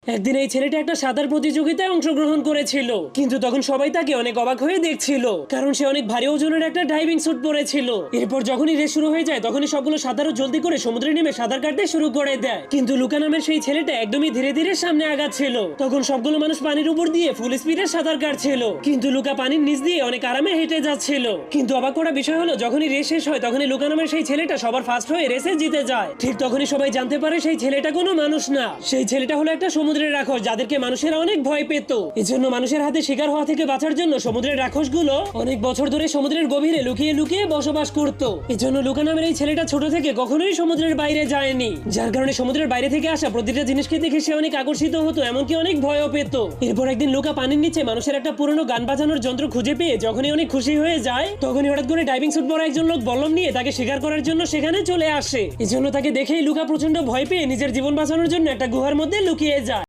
একদিন এই ছেলেটা একটা সাঁতার প্রতিযোগিতায় অংশগ্রহণ করেছিল, কিন্তু তখন সবাই তাকে অনেক অবাক হয়ে দেখছিল, কারণ সে অনেক ভারী ওজনের একটা ডাইভিং স্যুট পরেছিল। এরপর যখনই রেস শুরু হয়ে যায় তখনই সবগুলো সাঁতারু জলদি করে সমুদ্রে নেমে সাঁতার কাটতে শুরু করে দেয়, কিন্তু লুকা নামের সেই ছেলেটা একদমই ধীরে ধীরে সামনে আগাচ্ছিল। তখন সবগুলো মানুষ পানির উপর দিয়ে ফুল স্পিডে সাঁতার কাটছিল, কিন্তু লুকা পানির নিচ দিয়ে অনেক আরামে হেঁটে যাচ্ছিল। কিন্তু অবাক করা বিষয় হলো, যখনই রেস শেষ হয় তখনই লুকা নামের সেই ছেলেটা সবার ফার্স্ট হয়ে রেসে জিতে যায়। ঠিক তখনই সবাই জানতে পারে সেই ছেলেটা কোনো মানুষ না, সেই ছেলেটা হলো একটা সমুদ্রের রাক্ষস, যাদেরকে মানুষেরা অনেক ভয় পেত। এজন্য মানুষের হাতে শিকার হওয়া থেকে বাঁচার জন্য সমুদ্রের রাক্ষসগুলো অনেক বছর ধরে সমুদ্রের গভীরে লুকিয়ে লুকিয়ে বসবাস করত। এজন্য লুকা নামের এই ছেলেটা ছোট থেকে কখনোই সমুদ্রের বাইরে যায়নি, যার কারণে সমুদ্রের বাইরে থেকে আসা প্রতিটা জিনিসকে দেখে সে অনেক আকর্ষিত হতো, এমনকি অনেক ভয়ও পেত। এরপর একদিন লুকা পানির নিচে মানুষের একটা পুরনো গান বাজানোর যন্ত্র খুঁজে পেয়ে যখনই অনেক খুশি হয়ে যায়, তখনই হঠাৎ করে ডাইভিং স্যুট পরা একজন লোক বল্লম নিয়ে তাকে শিকার করার জন্য সেখানে চলে আসে। এজন্য তাকে দেখেই লুকা প্রচন্ড ভয় পেয়ে নিজের জীবন বাঁচানোর জন্য একটা গুহার মধ্যে লুকিয়ে যায়।